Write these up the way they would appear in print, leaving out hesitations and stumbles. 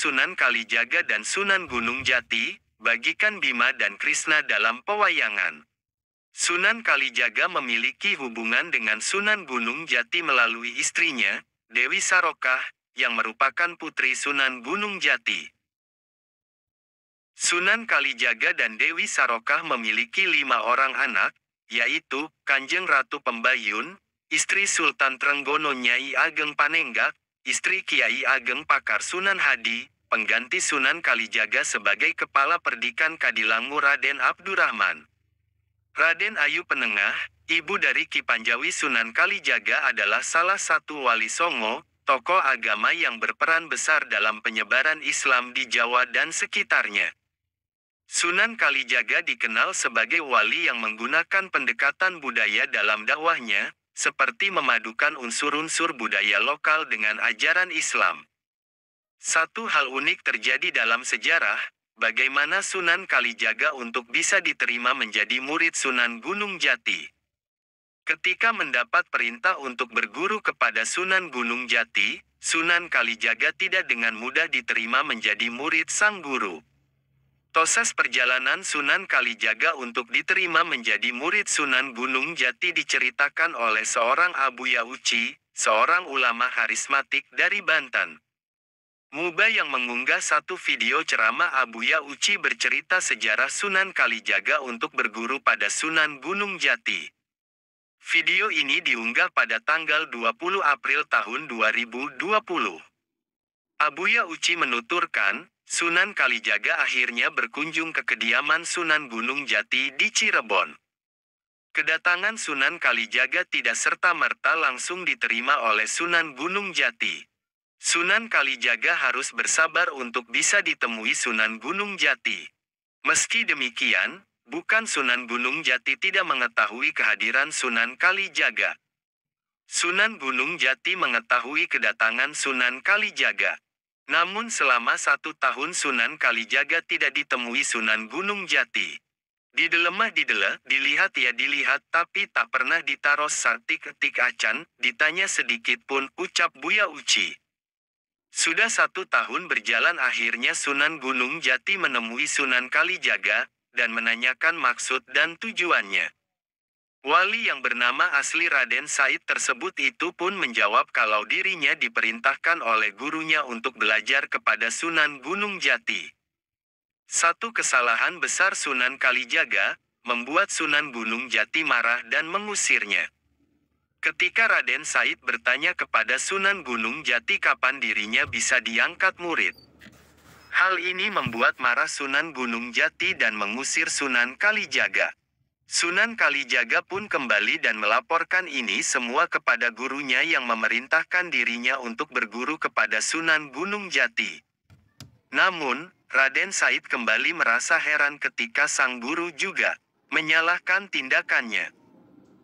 Sunan Kalijaga dan Sunan Gunung Jati, bagikan Bima dan Krishna dalam pewayangan. Sunan Kalijaga memiliki hubungan dengan Sunan Gunung Jati melalui istrinya, Dewi Sarokah, yang merupakan putri Sunan Gunung Jati. Sunan Kalijaga dan Dewi Sarokah memiliki 5 orang anak, yaitu Kanjeng Ratu Pembayun, istri Sultan Trenggono Nyai Ageng Panenggak, istri Kiai Ageng Pakar Sunan Hadi, pengganti Sunan Kalijaga sebagai Kepala Perdikan Kadilangu Raden Abdurrahman. Raden Ayu Penengah, ibu dari Ki Panjawi Sunan Kalijaga adalah salah satu wali Songo, tokoh agama yang berperan besar dalam penyebaran Islam di Jawa dan sekitarnya. Sunan Kalijaga dikenal sebagai wali yang menggunakan pendekatan budaya dalam dakwahnya, seperti memadukan unsur-unsur budaya lokal dengan ajaran Islam. Satu hal unik terjadi dalam sejarah, bagaimana Sunan Kalijaga untuk bisa diterima menjadi murid Sunan Gunung Jati. Ketika mendapat perintah untuk berguru kepada Sunan Gunung Jati, Sunan Kalijaga tidak dengan mudah diterima menjadi murid sang guru. Proses perjalanan Sunan Kalijaga untuk diterima menjadi murid Sunan Gunung Jati diceritakan oleh seorang Abuya Uci, seorang ulama karismatik dari Banten. Muba yang mengunggah satu video ceramah Abuya Uci bercerita sejarah Sunan Kalijaga untuk berguru pada Sunan Gunung Jati. Video ini diunggah pada tanggal 20 April tahun 2020. Abuya Uci menuturkan, Sunan Kalijaga akhirnya berkunjung ke kediaman Sunan Gunung Jati di Cirebon. Kedatangan Sunan Kalijaga tidak serta-merta langsung diterima oleh Sunan Gunung Jati. Sunan Kalijaga harus bersabar untuk bisa ditemui Sunan Gunung Jati. Meski demikian, bukan Sunan Gunung Jati tidak mengetahui kehadiran Sunan Kalijaga. Sunan Gunung Jati mengetahui kedatangan Sunan Kalijaga. Namun selama 1 tahun Sunan Kalijaga tidak ditemui Sunan Gunung Jati. Didelemah didele, dilihat ya dilihat tapi tak pernah ditaros sartik-etik acan, ditanya sedikit pun, ucap Buya Uci. Sudah 1 tahun berjalan akhirnya Sunan Gunung Jati menemui Sunan Kalijaga, dan menanyakan maksud dan tujuannya. Wali yang bernama asli Raden Said tersebut itu pun menjawab kalau dirinya diperintahkan oleh gurunya untuk belajar kepada Sunan Gunung Jati. Satu kesalahan besar Sunan Kalijaga, membuat Sunan Gunung Jati marah dan mengusirnya. Ketika Raden Said bertanya kepada Sunan Gunung Jati kapan dirinya bisa diangkat murid. Hal ini membuat marah Sunan Gunung Jati dan mengusir Sunan Kalijaga. Sunan Kalijaga pun kembali dan melaporkan ini semua kepada gurunya yang memerintahkan dirinya untuk berguru kepada Sunan Gunung Jati. Namun, Raden Said kembali merasa heran ketika sang guru juga menyalahkan tindakannya.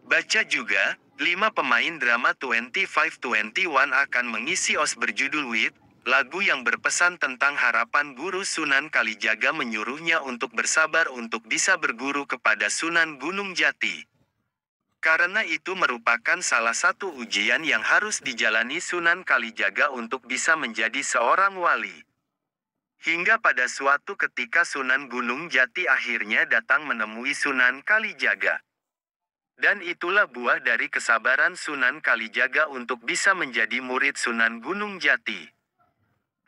Baca juga, 5 pemain drama 2521 akan mengisi OS berjudul With, lagu yang berpesan tentang harapan guru Sunan Kalijaga menyuruhnya untuk bersabar untuk bisa berguru kepada Sunan Gunung Jati. Karena itu merupakan salah satu ujian yang harus dijalani Sunan Kalijaga untuk bisa menjadi seorang wali. Hingga pada suatu ketika Sunan Gunung Jati akhirnya datang menemui Sunan Kalijaga. Dan itulah buah dari kesabaran Sunan Kalijaga untuk bisa menjadi murid Sunan Gunung Jati.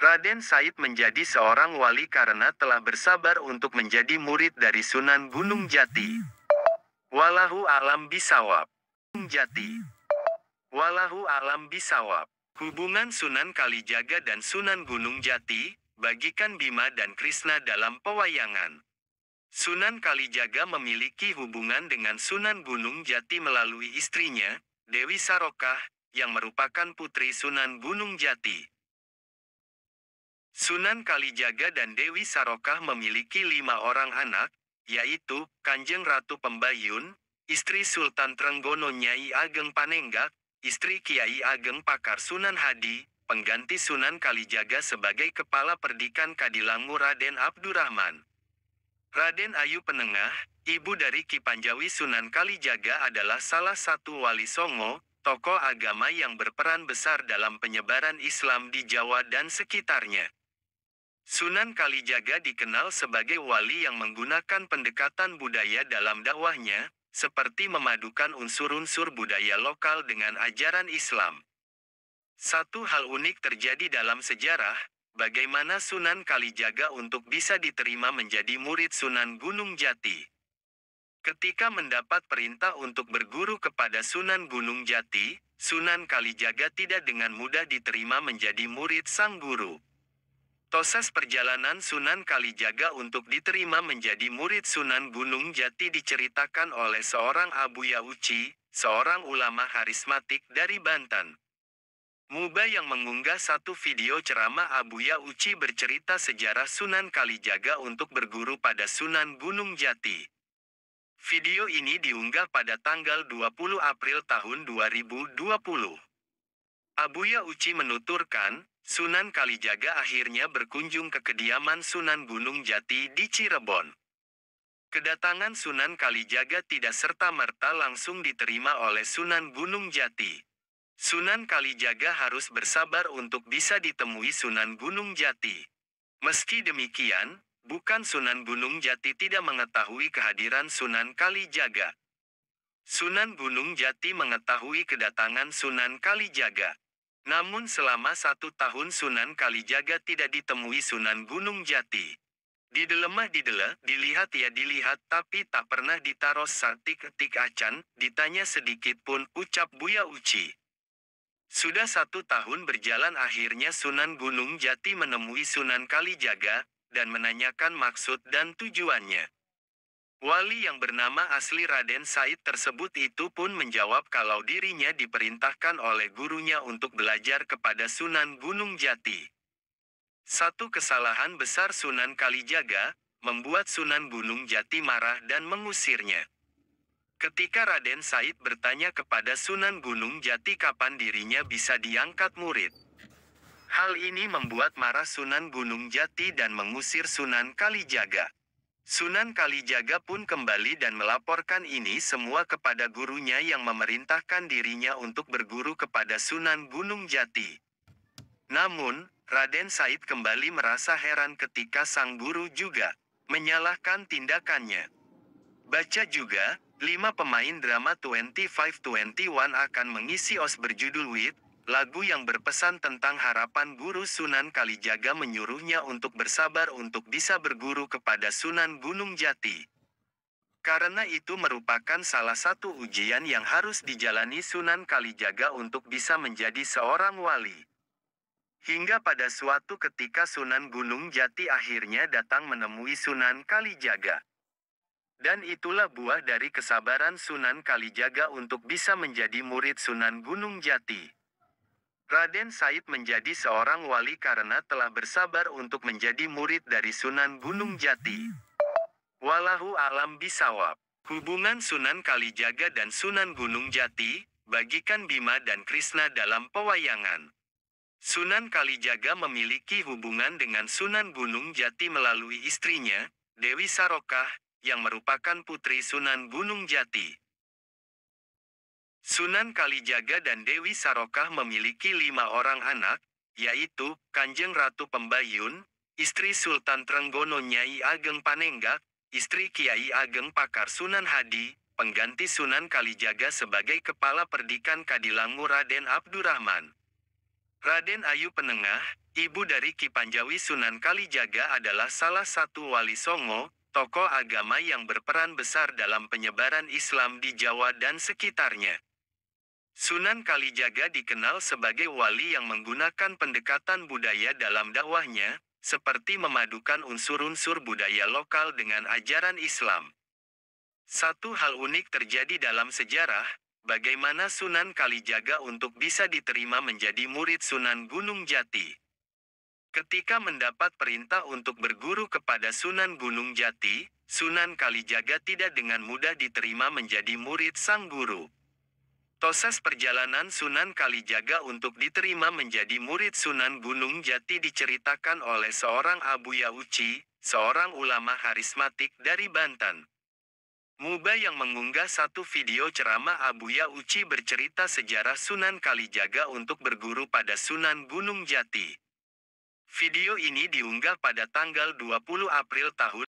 Raden Said menjadi seorang wali karena telah bersabar untuk menjadi murid dari Sunan Gunung Jati. Wallahu a'lam bishawab. Jati. Wallahu a'lam bishawab. Hubungan Sunan Kalijaga dan Sunan Gunung Jati, bagikan Bima dan Krishna dalam pewayangan. Sunan Kalijaga memiliki hubungan dengan Sunan Gunung Jati melalui istrinya, Dewi Sarokah, yang merupakan putri Sunan Gunung Jati. Sunan Kalijaga dan Dewi Sarokah memiliki 5 orang anak, yaitu Kanjeng Ratu Pembayun, istri Sultan Trenggono Nyai Ageng Panenggak, istri Kiai Ageng Pakar Sunan Hadi, pengganti Sunan Kalijaga sebagai Kepala Perdikan Kadilangu Raden Abdurrahman. Raden Ayu Penengah, ibu dari Ki Panjawi Sunan Kalijaga adalah salah satu wali Songo, tokoh agama yang berperan besar dalam penyebaran Islam di Jawa dan sekitarnya. Sunan Kalijaga dikenal sebagai wali yang menggunakan pendekatan budaya dalam dakwahnya, seperti memadukan unsur-unsur budaya lokal dengan ajaran Islam. Satu hal unik terjadi dalam sejarah, bagaimana Sunan Kalijaga untuk bisa diterima menjadi murid Sunan Gunung Jati. Ketika mendapat perintah untuk berguru kepada Sunan Gunung Jati, Sunan Kalijaga tidak dengan mudah diterima menjadi murid sang guru. Proses perjalanan Sunan Kalijaga untuk diterima menjadi murid Sunan Gunung Jati diceritakan oleh seorang Abuya Uci, seorang ulama karismatik dari Banten. Muba yang mengunggah satu video ceramah Abuya Uci bercerita sejarah Sunan Kalijaga untuk berguru pada Sunan Gunung Jati. Video ini diunggah pada tanggal 20 April tahun 2020. Abuya Uci menuturkan, Sunan Kalijaga akhirnya berkunjung ke kediaman Sunan Gunung Jati di Cirebon. Kedatangan Sunan Kalijaga tidak serta-merta langsung diterima oleh Sunan Gunung Jati. Sunan Kalijaga harus bersabar untuk bisa ditemui Sunan Gunung Jati. Meski demikian, bukan Sunan Gunung Jati tidak mengetahui kehadiran Sunan Kalijaga. Sunan Gunung Jati mengetahui kedatangan Sunan Kalijaga. Namun selama 1 tahun Sunan Kalijaga tidak ditemui Sunan Gunung Jati. Didelemah didele, dilihat ya dilihat tapi tak pernah ditaros satik-ketik acan, ditanya sedikit pun, ucap Buya Uci. Sudah 1 tahun berjalan akhirnya Sunan Gunung Jati menemui Sunan Kalijaga, dan menanyakan maksud dan tujuannya. Wali yang bernama asli Raden Said tersebut itu pun menjawab kalau dirinya diperintahkan oleh gurunya untuk belajar kepada Sunan Gunung Jati. Satu kesalahan besar Sunan Kalijaga, membuat Sunan Gunung Jati marah dan mengusirnya. Ketika Raden Said bertanya kepada Sunan Gunung Jati kapan dirinya bisa diangkat murid. Hal ini membuat marah Sunan Gunung Jati dan mengusir Sunan Kalijaga. Sunan Kalijaga pun kembali dan melaporkan ini semua kepada gurunya yang memerintahkan dirinya untuk berguru kepada Sunan Gunung Jati. Namun, Raden Said kembali merasa heran ketika sang guru juga menyalahkan tindakannya. Baca juga, 5 pemain drama 2521 akan mengisi OS berjudul With, lagu yang berpesan tentang harapan guru Sunan Kalijaga menyuruhnya untuk bersabar untuk bisa berguru kepada Sunan Gunung Jati. Karena itu merupakan salah satu ujian yang harus dijalani Sunan Kalijaga untuk bisa menjadi seorang wali. Hingga pada suatu ketika Sunan Gunung Jati akhirnya datang menemui Sunan Kalijaga. Dan itulah buah dari kesabaran Sunan Kalijaga untuk bisa menjadi murid Sunan Gunung Jati. Raden Said menjadi seorang wali karena telah bersabar untuk menjadi murid dari Sunan Gunung Jati. Wallahu a'lam bishawab. Hubungan Sunan Kalijaga dan Sunan Gunung Jati, bagikan Bima dan Krishna dalam pewayangan. Sunan Kalijaga memiliki hubungan dengan Sunan Gunung Jati melalui istrinya, Dewi Sarokah, yang merupakan putri Sunan Gunung Jati. Sunan Kalijaga dan Dewi Sarokah memiliki 5 orang anak, yaitu, Kanjeng Ratu Pembayun, istri Sultan Trenggono Nyai Ageng Panenggak, istri Kiai Ageng Pakar Sunan Hadi, pengganti Sunan Kalijaga sebagai Kepala Perdikan Kadilangu Raden Abdurrahman. Raden Ayu Penengah, ibu dari Ki Panjawi Sunan Kalijaga adalah salah satu wali Songo, tokoh agama yang berperan besar dalam penyebaran Islam di Jawa dan sekitarnya. Sunan Kalijaga dikenal sebagai wali yang menggunakan pendekatan budaya dalam dakwahnya, seperti memadukan unsur-unsur budaya lokal dengan ajaran Islam. Satu hal unik terjadi dalam sejarah, bagaimana Sunan Kalijaga untuk bisa diterima menjadi murid Sunan Gunung Jati. Ketika mendapat perintah untuk berguru kepada Sunan Gunung Jati, Sunan Kalijaga tidak dengan mudah diterima menjadi murid sang guru. Proses perjalanan Sunan Kalijaga untuk diterima menjadi murid Sunan Gunung Jati diceritakan oleh seorang Abuya Uci, seorang ulama karismatik dari Banten. Muba yang mengunggah satu video ceramah Abuya Uci bercerita sejarah Sunan Kalijaga untuk berguru pada Sunan Gunung Jati. Video ini diunggah pada tanggal 20 April tahun